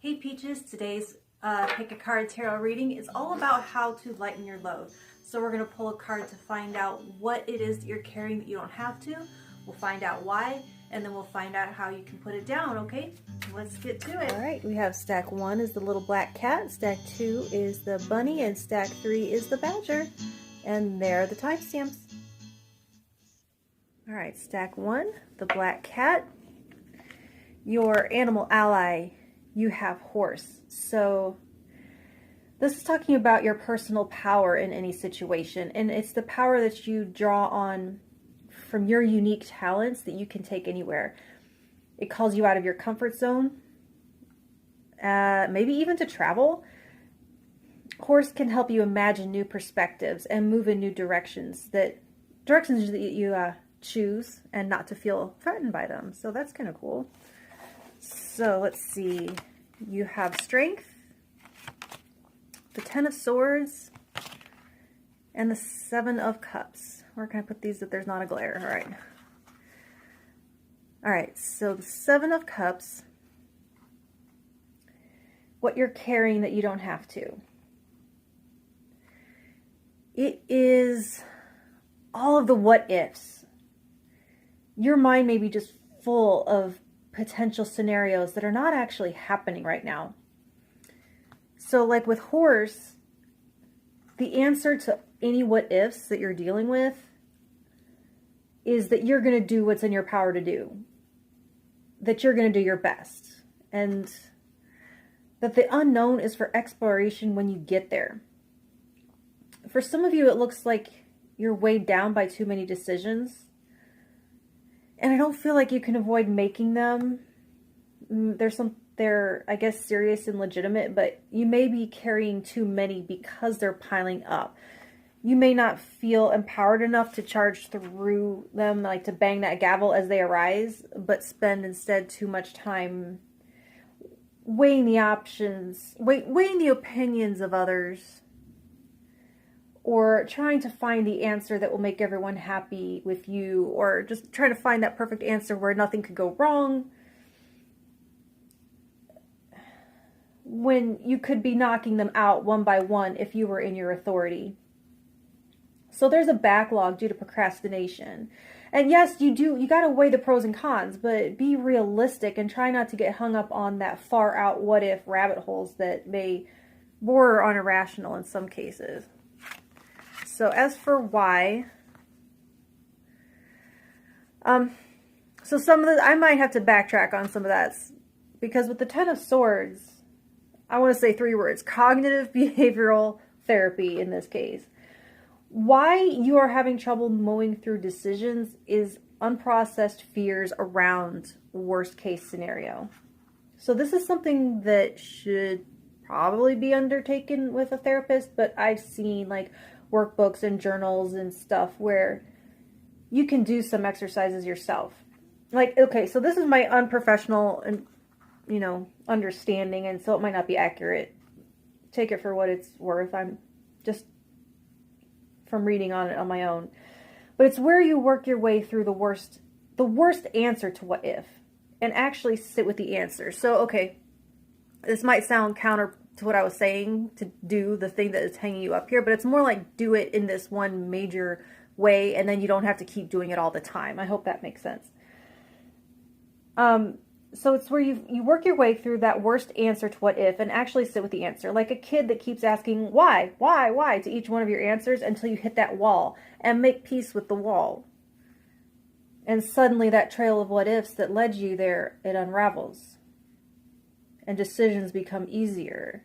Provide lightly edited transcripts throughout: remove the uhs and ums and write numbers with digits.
Hey Peaches, today's pick a card tarot reading is all about how to lighten your load. So we're going to pull a card to find out what it is that you're carrying that you don't have to. We'll find out why, and then we'll find out how you can put it down, okay? Let's get to it. All right, we have stack 1 is the little black cat, stack 2 is the bunny, and stack 3 is the badger. And there are the timestamps. All right, stack 1, the black cat. Your animal ally, you have horse. So this is talking about your personal power in any situation, and it's the power that you draw on from your unique talents that you can take anywhere. It calls you out of your comfort zone, maybe even to travel. Horse can help you imagine new perspectives and move in new directions that you choose, and not to feel threatened by them. So that's kind of cool. So let's see. You have strength, the 10 of Swords, and the 7 of Cups. Where can I put these if there's not a glare? All right. All right, so the 7 of Cups, what you're carrying that you don't have to. It is all of the what ifs. Your mind may be just full of potential scenarios that are not actually happening right now. So like with horse, the answer to any what ifs that you're dealing with is that you're going to do what's in your power to do. That you're going to do your best. And that the unknown is for exploration when you get there. For some of you, it looks like you're weighed down by too many decisions. And I don't feel like you can avoid making them. They're, I guess, serious and legitimate, but you may be carrying too many because they're piling up. You may not feel empowered enough to charge through them, like to bang that gavel as they arise, but spend instead too much time weighing the options, weighing the opinions of others, or trying to find the answer that will make everyone happy with you, or just trying to find that perfect answer where nothing could go wrong, when you could be knocking them out one by one if you were in your authority. So there's a backlog due to procrastination. And yes, you got to weigh the pros and cons, but be realistic and try not to get hung up on that far out what if rabbit holes that may border on irrational in some cases. So as for why, so some of I might have to backtrack on some of that, because with the 10 of Swords, I want to say 3 words: cognitive behavioral therapy in this case. Why you are having trouble mowing through decisions is unprocessed fears around worst case scenario. So this is something that should probably be undertaken with a therapist, but I've seen like workbooks and journals and stuff where you can do some exercises yourself. Like, okay, so this is my unprofessional and, understanding, and so it might not be accurate. Take it for what it's worth. I'm just from reading on it on my own. But it's where you work your way through the worst answer to what if, and actually sit with the answer. So, okay, this might sound counter to what I was saying, to do the thing that is hanging you up here, but it's more like do it in this one major way, and then you don't have to keep doing it all the time. I hope that makes sense. So it's where you work your way through that worst answer to what if, and actually sit with the answer. Like a kid that keeps asking why to each one of your answers until you hit that wall, and make peace with the wall. And suddenly that trail of what ifs that led you there, it unravels. And decisions become easier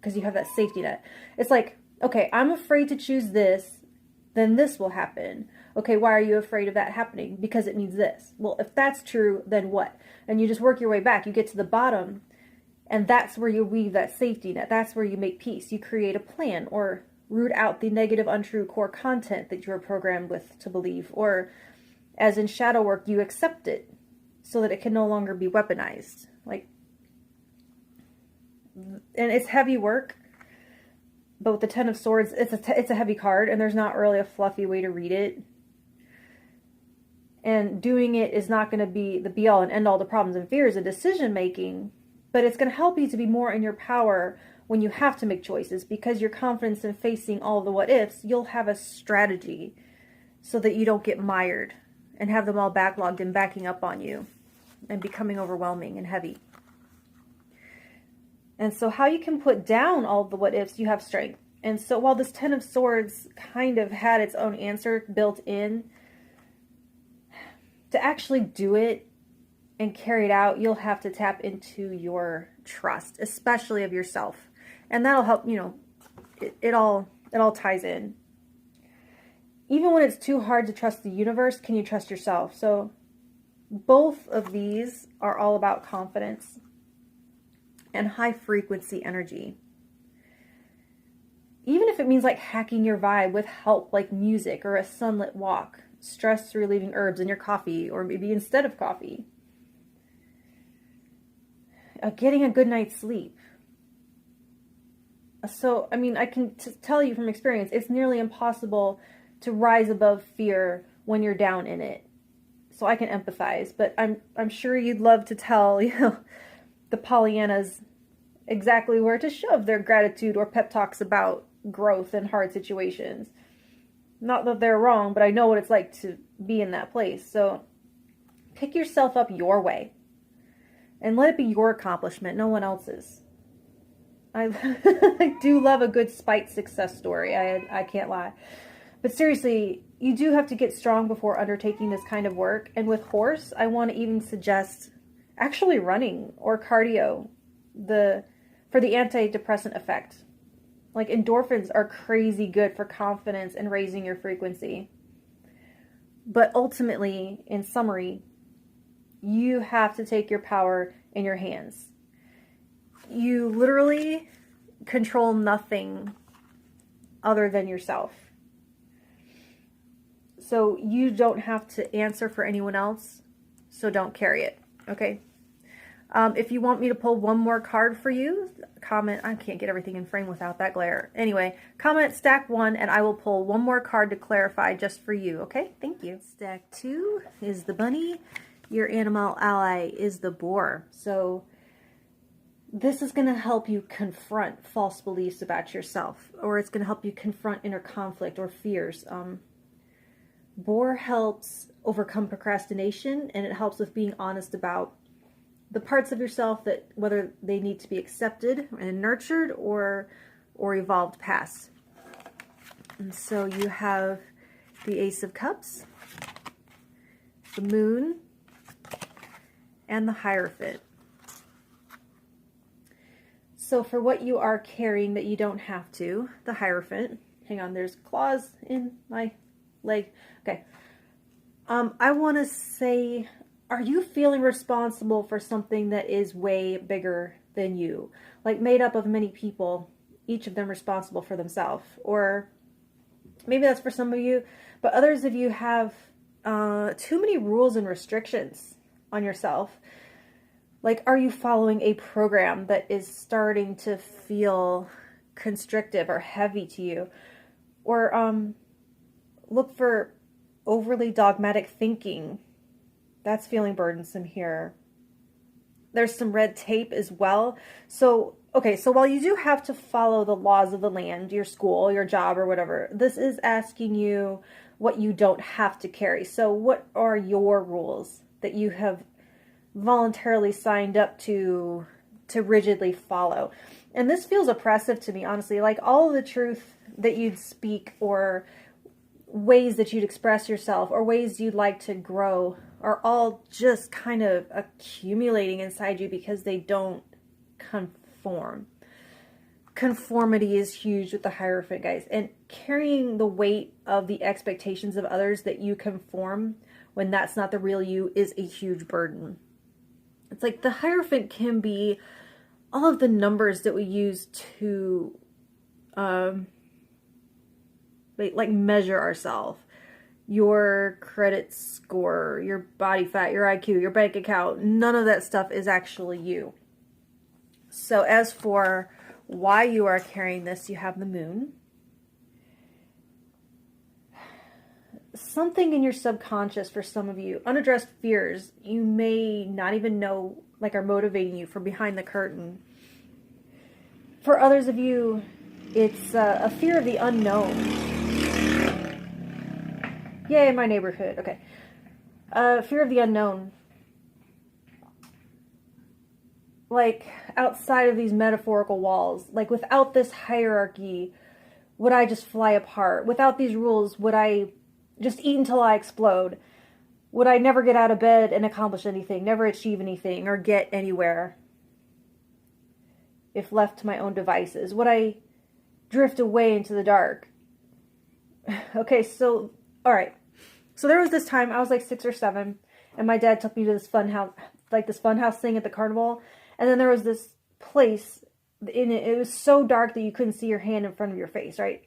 because you have that safety net. It's like, okay, I'm afraid to choose this, then this will happen. Okay, why are you afraid of that happening? Because it means this. Well, if that's true, then what? And you just work your way back. You get to the bottom, and that's where you weave that safety net. That's where you make peace. You create a plan, or root out the negative, untrue core content that you were programmed with to believe. Or, as in shadow work, you accept it so that it can no longer be weaponized. And it's heavy work. But with the 10 of Swords, it's a heavy card, and there's not really a fluffy way to read it. And doing it is not going to be the be-all and end-all to problems and fears of decision-making. But it's going to help you to be more in your power when you have to make choices, because your confidence in facing all the what ifs, you'll have a strategy so that you don't get mired and have them all backlogged and backing up on you and becoming overwhelming and heavy. And so how you can put down all the what ifs, you have strength. And so while this Ten of Swords kind of had its own answer built in, to actually do it and carry it out, you'll have to tap into your trust, especially of yourself. And that'll help, you know, it all ties in. Even when it's too hard to trust the universe, can you trust yourself? So both of these are all about confidence and high frequency energy. Even if it means like hacking your vibe with help like music or a sunlit walk, stress relieving herbs in your coffee, or maybe instead of coffee. Getting a good night's sleep. So, I mean, I can tell you from experience, it's nearly impossible to rise above fear when you're down in it. So I can empathize, but I'm sure you'd love to tell, you know, the Pollyannas exactly where to shove their gratitude or pep talks about growth in hard situations. Not that they're wrong, but I know what it's like to be in that place. So pick yourself up your way and let it be your accomplishment, no one else's. I do love a good spite success story. I can't lie. But seriously, you do have to get strong before undertaking this kind of work. And with horse, I want to even suggest actually running or cardio for the antidepressant effect. Like endorphins are crazy good for confidence and raising your frequency. But ultimately, in summary, you have to take your power in your hands. You literally control nothing other than yourself. So you don't have to answer for anyone else, so don't carry it, okay? If you want me to pull one more card for you, comment. I can't get everything in frame without that glare. Anyway, comment stack 1 and I will pull one more card to clarify just for you, okay? Thank you. Stack 2 is the bunny. Your animal ally is the boar. So this is going to help you confront false beliefs about yourself, or it's going to help you confront inner conflict or fears. Boar helps overcome procrastination, and it helps with being honest about the parts of yourself that whether they need to be accepted and nurtured or evolved past. And so you have the Ace of Cups, the Moon, and the Hierophant. So for what you are carrying that you don't have to, the Hierophant, hang on, there's claws in my leg. Okay. I want to say, are you feeling responsible for something that is way bigger than you? Like made up of many people, each of them responsible for themselves. Or maybe that's for some of you, but others of you have too many rules and restrictions on yourself. Like, are you following a program that is starting to feel constrictive or heavy to you? Or look for overly dogmatic thinking. That's feeling burdensome here. There's some red tape as well. So, okay, so while you do have to follow the laws of the land, your school, your job, or whatever, this is asking you what you don't have to carry. So what are your rules that you have voluntarily signed up to rigidly follow? And this feels oppressive to me, honestly. Like all of the truth that you'd speak, or ways that you'd express yourself, or ways you'd like to grow, are all just kind of accumulating inside you because they don't conform. Conformity is huge with the Hierophant, guys. And carrying the weight of the expectations of others that you conform when that's not the real you is a huge burden. It's like the Hierophant can be all of the numbers that we use to like measure ourselves. Your credit score, your body fat, your IQ, your bank account, none of that stuff is actually you. So as for why you are carrying this, you have the Moon. something in your subconscious for some of you, unaddressed fears you may not even know, like, are motivating you from behind the curtain. For others of you, it's a fear of the unknown. Yay, my neighborhood. Okay. Fear of the unknown. Like, outside of these metaphorical walls, like, without this hierarchy, would I just fly apart? Without these rules, would I just eat until I explode? Would I never get out of bed and accomplish anything, never achieve anything, or get anywhere if left to my own devices? Would I drift away into the dark? Okay, so, all right. So there was this time, I was like 6 or 7, and my dad took me to this fun house, like this fun house thing at the carnival. And then there was this place in it. It was so dark that you couldn't see your hand in front of your face, right?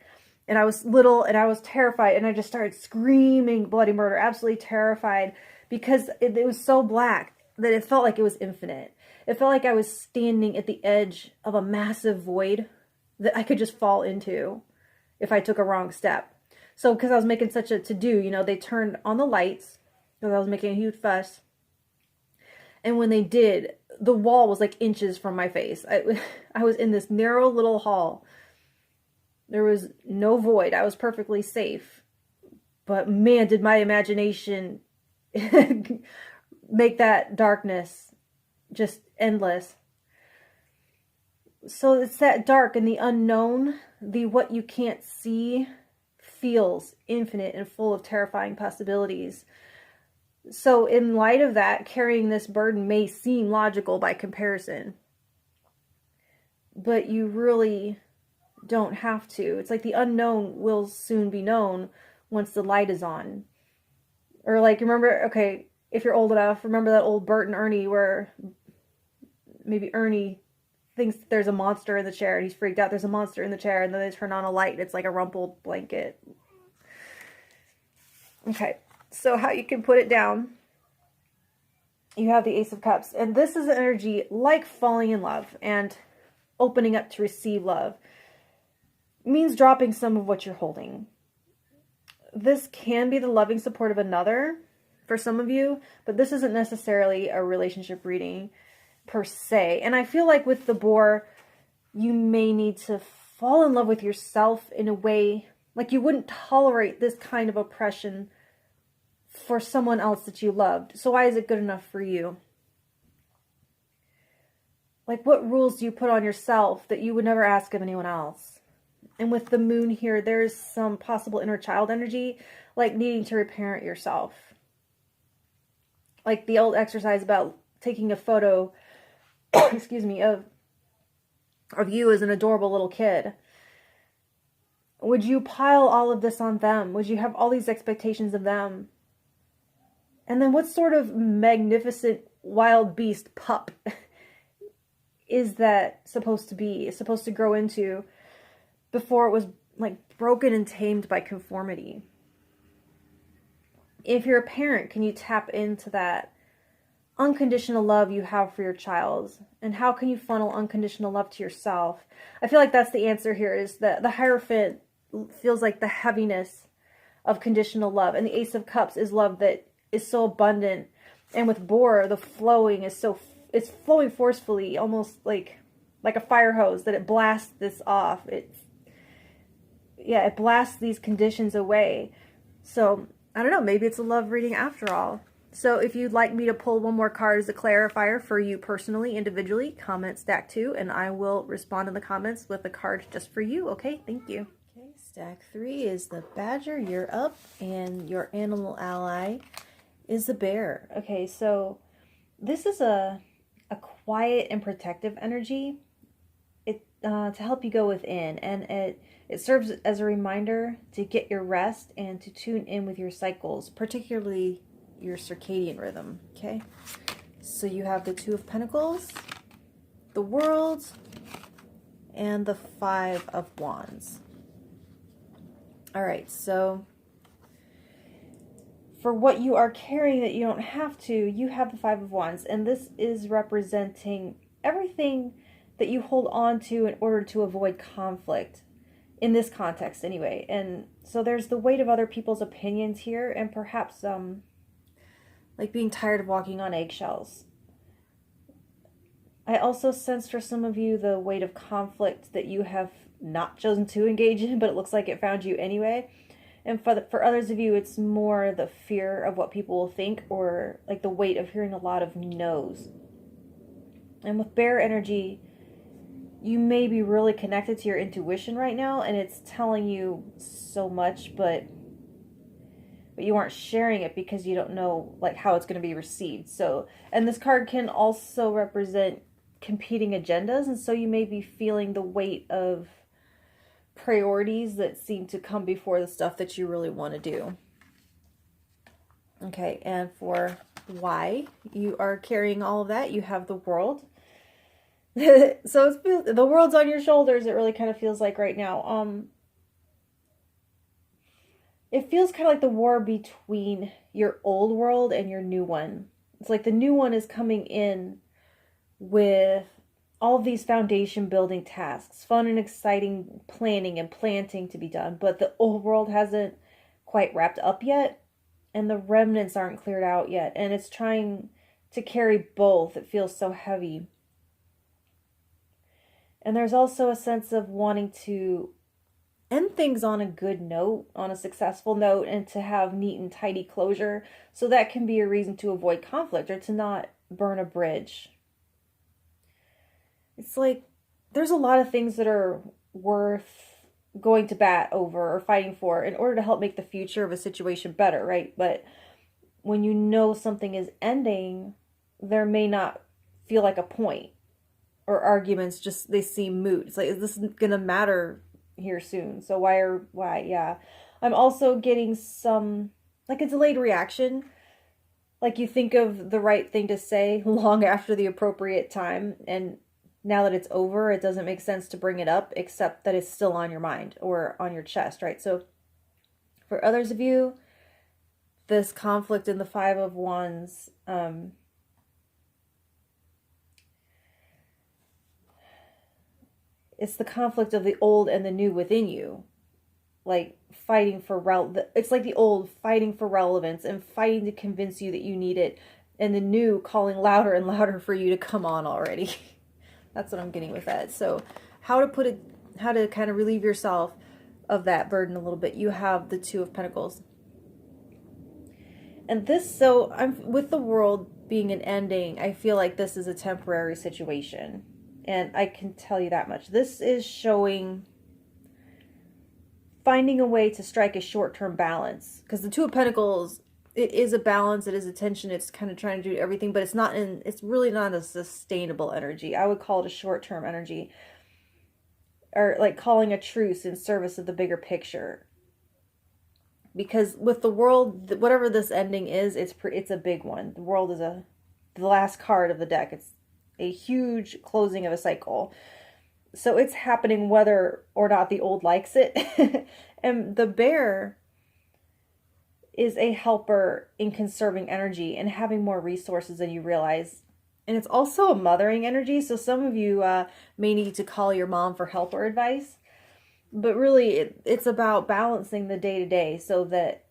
And I was little and I was terrified, and I just started screaming bloody murder, absolutely terrified, because it was so black that it felt like it was infinite. It felt like I was standing at the edge of a massive void that I could just fall into if I took a wrong step. So because I was making such a to-do, you know, they turned on the lights because I was making a huge fuss. And when they did, the wall was like inches from my face. I was in this narrow little hall. There was no void. I was perfectly safe. But man, did my imagination make that darkness just endless. So it's that dark and the unknown, the what you can't see, feels infinite and full of terrifying possibilities. So in light of that, carrying this burden may seem logical by comparison, but you really don't have to. It's like the unknown will soon be known once the light is on. Or like, remember, okay, if you're old enough, remember that old Bert and Ernie where maybe Ernie thinks there's a monster in the chair and he's freaked out. There's a monster in the chair, and then they turn on a light and it's like a rumpled blanket. Okay. So how you can put it down, you have the Ace of Cups. And this is an energy like falling in love and opening up to receive love. It means dropping some of what you're holding. This can be the loving support of another for some of you, but this isn't necessarily a relationship reading per se. And I feel like with the boar, you may need to fall in love with yourself in a way like you wouldn't tolerate this kind of oppression for someone else that you loved. So why is it good enough for you? Like, what rules do you put on yourself that you would never ask of anyone else? And with the moon here, there's some possible inner child energy, like needing to reparent yourself. Like the old exercise about taking a photo, excuse me, of you as an adorable little kid. Would you pile all of this on them? Would you have all these expectations of them? And then what sort of magnificent wild beast pup is that supposed to be? It's supposed to grow into before it was like broken and tamed by conformity. If you're a parent, can you tap into that unconditional love you have for your child? And how can you funnel unconditional love to yourself? I feel like that's the answer here, is that the Hierophant feels like the heaviness of conditional love. And the Ace of Cups is love that is so abundant. And with Boar, the flowing is so, it's flowing forcefully, almost like a fire hose, that it blasts this off. It blasts these conditions away. So, I don't know, maybe it's a love reading after all. So if you'd like me to pull one more card as a clarifier for you personally, individually, comment stack 2, and I will respond in the comments with a card just for you. Okay, thank you. Okay, stack 3 is the Badger, you're up, and your animal ally is the Bear. Okay, so this is a quiet and protective energy. To help you go within, and it serves as a reminder to get your rest and to tune in with your cycles, particularly your circadian rhythm. Okay, so you have the Two of Pentacles, the World, and the Five of Wands. All right, so for what you are carrying that you don't have to, you have the Five of Wands, and this is representing everything that you hold on to in order to avoid conflict. in this context anyway. And so there's the weight of other people's opinions here, and perhaps like being tired of walking on eggshells. I also sense for some of you the weight of conflict that you have not chosen to engage in, but it looks like it found you anyway. And for others of you, it's more the fear of what people will think, or like the weight of hearing a lot of no's. And with bear energy, you may be really connected to your intuition right now, and it's telling you so much, but you aren't sharing it because you don't know like how it's going to be received. So, and this card can also represent competing agendas, and so you may be feeling the weight of priorities that seem to come before the stuff that you really want to do. Okay, and for why you are carrying all of that, you have the World. So the world's on your shoulders, it really kind of feels like right now. It feels kind of like the war between your old world and your new one. It's like the new one is coming in with all of these foundation building tasks, fun and exciting planning and planting to be done, but the old world hasn't quite wrapped up yet, and the remnants aren't cleared out yet, and it's trying to carry both. It feels so heavy. And there's also a sense of wanting to end things on a good note, on a successful note, and to have neat and tidy closure. So that can be a reason to avoid conflict or to not burn a bridge. It's like there's a lot of things that are worth going to bat over or fighting for in order to help make the future of a situation better, right? But when you know something is ending, there may not feel like a point, or arguments just, they seem moot. It's like, is this gonna matter here soon? So why? Yeah. I'm also getting some, like a delayed reaction. Like you think of the right thing to say long after the appropriate time, and now that it's over, it doesn't make sense to bring it up, except that it's still on your mind or on your chest, right? So for others of you, this conflict in the Five of Wands, it's the conflict of the old and the new within you. Like fighting for it's like the old fighting for relevance and fighting to convince you that you need it, and the new calling louder and louder for you to come on already. That's what I'm getting with that. So how to kind of relieve yourself of that burden a little bit. You have the Two of Pentacles. And this, so I'm with the World being an ending, I feel like this is a temporary situation. And I can tell you that much. This is showing finding a way to strike a short-term balance. Because the Two of Pentacles, it is a balance, it is a tension, it's kind of trying to do everything, but it's really not a sustainable energy. I would call it a short-term energy. Or like calling a truce in service of the bigger picture. Because with the World, whatever this ending is, it's a big one. The World is the last card of the deck. It's a huge closing of a cycle. So it's happening whether or not the old likes it. And the Bear is a helper in conserving energy and having more resources than you realize. And it's also a mothering energy. So some of you may need to call your mom for help or advice. But really, it's about balancing the day-to-day so that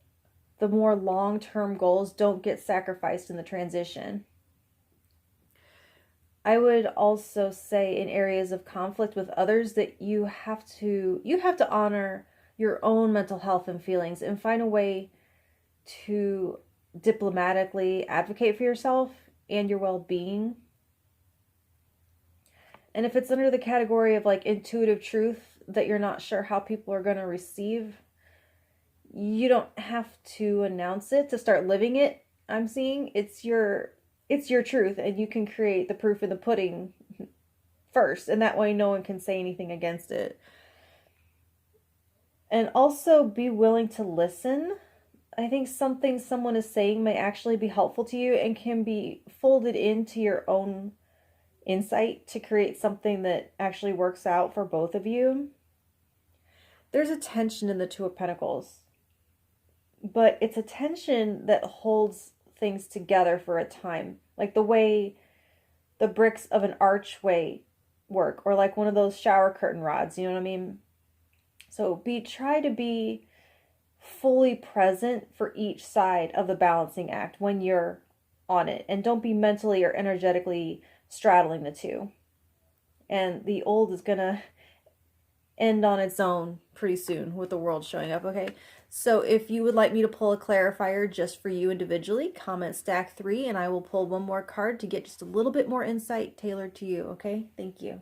the more long-term goals don't get sacrificed in the transition. I would also say in areas of conflict with others that you have to honor your own mental health and feelings and find a way to diplomatically advocate for yourself and your well-being. And if it's under the category of like intuitive truth that you're not sure how people are going to receive, you don't have to announce it to start living it. I'm seeing it's your truth, and you can create the proof in the pudding first, and that way no one can say anything against it. And also be willing to listen. I think something someone is saying may actually be helpful to you and can be folded into your own insight to create something that actually works out for both of you. There's a tension in the Two of Pentacles, but it's a tension that holds things together for a time, like the way the bricks of an archway work, or like one of those shower curtain rods, you know what I mean? So try to be fully present for each side of the balancing act when you're on it, and don't be mentally or energetically straddling the two. And the old is gonna end on its own pretty soon with the world showing up, okay? So if you would like me to pull a clarifier just for you individually, comment stack 3 and I will pull one more card to get just a little bit more insight tailored to you, okay? Thank you.